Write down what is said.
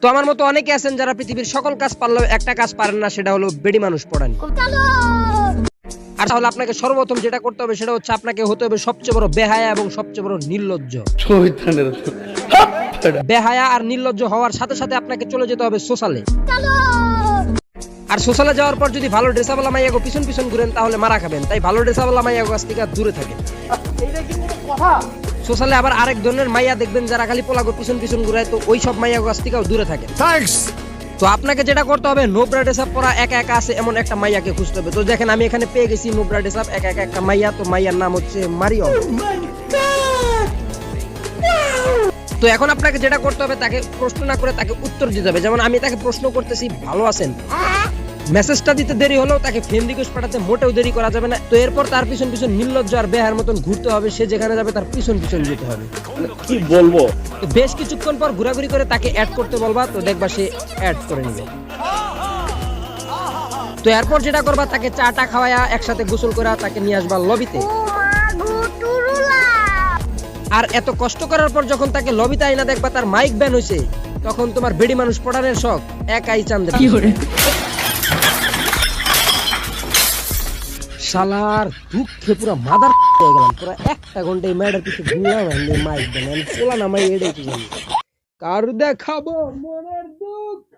তো আমার মতো অনেকে আছেন যারা পৃথিবীর সকল কাজ পারলেও একটা কাজ পারেন না, সেটা হলো বেডি মানুষ পড়ানি। আর তাহলে আপনাকে সর্বপ্রথম যেটা করতে হবে সেটা হচ্ছে আপনাকে হতে হবে সবচেয়ে বড় বেহায়া এবং সবচেয়ে বড় নির্লজ্জ। বেহায়া আর নির্লজ্জ হওয়ার সাথে সাথে আপনাকে চলে যেতে হবে সোশ্যালে। আর সোশ্যালে যাওয়ার পর যদি ভালো ড্রেসাওয়ালা মাইয়াগো পিছন পিছন ঘুরেন তাহলে মারা খাবেন। তাই ভালো ড্রেসাওয়ালা মাইয়াগো কাছ থেকে দূরে থাকেন। সোশ্যালে আবার আরেক ধরনের মাইয়া দেখবেন যারা খালি পোলাগো পিছন পিছন ঘুরায়, তো ওই সব মাইয়াগো কাছ থেকেও দূরে থাকেন। তো আপনাকে যেটা করতে হবে, নোবরা ড্রেসআপ পরা একা একা আছে এমন একটা মাইয়াকে খুঁজতে হবে। তো দেখেন আমি এখানে পেয়ে গেছি নোবরা ড্রেসআপ একা একা একটা মাইয়া। তো মাইয়ার নাম হচ্ছে মারিয়ম। তো এখন আপনাকে যেটা করতে হবে, তাকে প্রশ্ন না করে তাকে উত্তর দিতে হবে। যেমন আমি তাকে প্রশ্ন করতেছি, ভালো আছেন? মেসেজটা দিতে দেরি হলেও তাকে ফ্রেন্ড রিকোয়েস্ট পাঠাতে মোটেও দেরি করা যাবে না। তো এরপর তার পিছন পিছন নির্লজ্জ আর বেহার মতন ঘুরতে হবে। সে যেখানে যাবে তার পিছন পিছন যেতে হবে। কি বলবো? তো বেশ কিছুক্ষণ পর ঘোরাঘুরি করে তাকে অ্যাড করতে বলবা, তো দেখবা সে অ্যাড করে নেবে। তো এরপর যেটা করবা, তাকে চাটা খাওয়ায়া একসাথে গোসল করা তাকে নিয়ে আসবা লবিতে। আর এত কষ্ট করার পর যখন তাকে লবিতে আইনা দেখবা তার মাইক ব্যান হয়েছে, তখন তোমার বেডি মানুষ পড়ানোর শখ একাই চান্দে। শালার দুঃখে পুরো মাদার হয়ে গেলাম। পুরো একটা ঘন্টা এই মেয়েটার পিছু ঘুরলাম, মাইক ব্যান আমি পোলা না মাই এটাই কি জানি কার দেখাবো মনের দুঃখ।